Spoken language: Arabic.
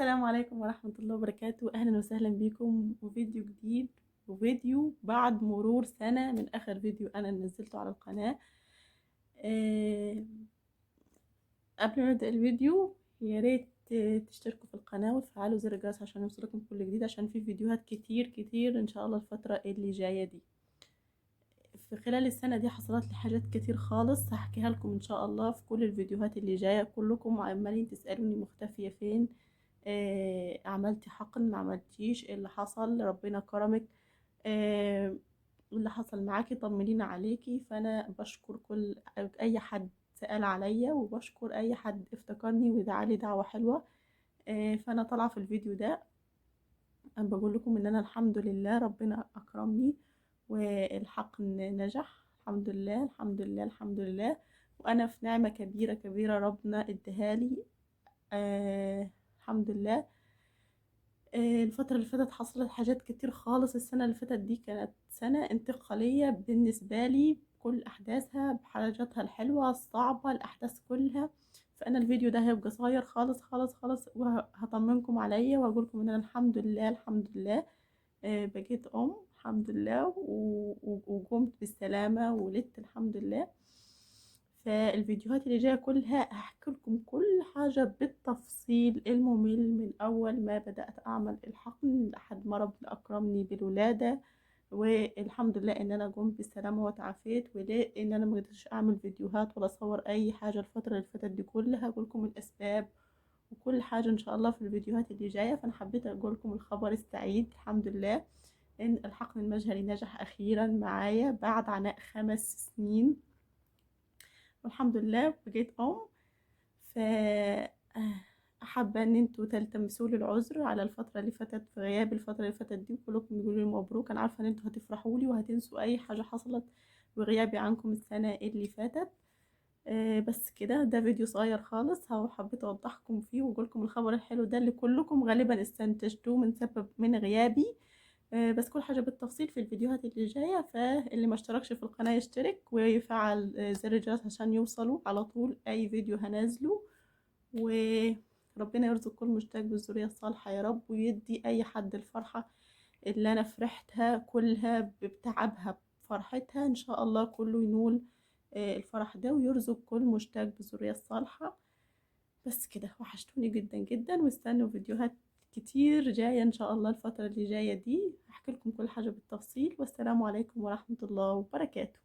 السلام عليكم ورحمة الله وبركاته. أهلا وسهلا بكم وفيديو جديد، وفيديو بعد مرور سنة من آخر فيديو أنا نزلته على القناة. أه قبل ما نبدأ الفيديو يا ريت تشتركوا في القناة وتفعلوا زر الجرس عشان يوصلكم كل جديد، عشان في فيديوهات كتير كتير إن شاء الله الفترة اللي جاية دي. في خلال السنة دي حصلت لي حاجات كتير خالص، هحكيها لكم إن شاء الله في كل الفيديوهات اللي جاية. كلكم عمالين تسألوني مختفية فين، عملتي حقن ما عملتيش، ايه اللي حصل، ربنا كرمك، اللي حصل معاكي، طمنينا عليكي. فانا بشكر كل اي حد سأل عليا، وبشكر اي حد افتكرني ودعالي دعوة حلوة. فانا طالعة في الفيديو ده انا بقول لكم ان انا الحمد لله ربنا اكرمني والحقن نجح، الحمد لله الحمد لله الحمد لله. وانا في نعمة كبيرة كبيرة ربنا ادهالي. الحمد لله. الفترة اللي فاتت حصلت حاجات كتير خالص. السنة اللي فاتت دي كانت سنة انتقالية بالنسبة لي، بكل أحداثها، بحاجاتها الحلوة الصعبة، الأحداث كلها. فأنا الفيديو ده هيبقى صغير خالص خالص خالص، وهطمنكم عليا وأقولكم إن أنا الحمد لله الحمد لله بقيت أم الحمد لله، وقمت بالسلامة وولدت الحمد لله. فالفيديوهات اللي جايه كلها هحكي لكم كل حاجه بالتفصيل الممل، من اول ما بدات اعمل الحقن لحد ما ربنا اكرمني بالولاده، والحمد لله ان انا قمت بالسلامه وتعافيت. وليه ان انا ما قدرتش اعمل فيديوهات ولا اصور اي حاجه الفتره اللي فاتت دي كلها، هقول لكم الاسباب وكل حاجه ان شاء الله في الفيديوهات اللي جايه. فانا حبيت اقول لكم الخبر السعيد، الحمد لله ان الحقن المجهري نجح اخيرا معايا بعد عناء 5 سنين، والحمد لله بقيت ام. ف حابه ان انتوا تلتمسوا لي العذر على الفتره اللي فاتت، في غياب الفتره اللي فاتت دي، وكلكم بيقولوا لي مبروك. انا عارفه ان انتوا هتفرحوا لي وهتنسوا اي حاجه حصلت بغيابي عنكم السنه اللي فاتت. بس كده، ده فيديو صغير خالص هو حبيت اوضحكم فيه واقول لكم الخبر الحلو ده اللي كلكم غالبا استنتجتوه من غيابي. بس كل حاجة بالتفصيل في الفيديوهات اللي جاية. فاللي ما اشتركش في القناة يشترك ويفعل زر الجرس عشان يوصلوا على طول أي فيديو هنزله. وربنا يرزق كل مشتاق بالذرية الصالحة يا رب، ويدي أي حد الفرحة اللي أنا فرحتها كلها بتعبها بفرحتها، إن شاء الله كله ينول الفرح ده، ويرزق كل مشتاق بالذرية الصالحة. بس كده، وحشتوني جدا جدا، واستنوا فيديوهات كتير جاية ان شاء الله الفترة اللي جاية دي، هحكي لكم كل حاجة بالتفصيل. والسلام عليكم ورحمة الله وبركاته.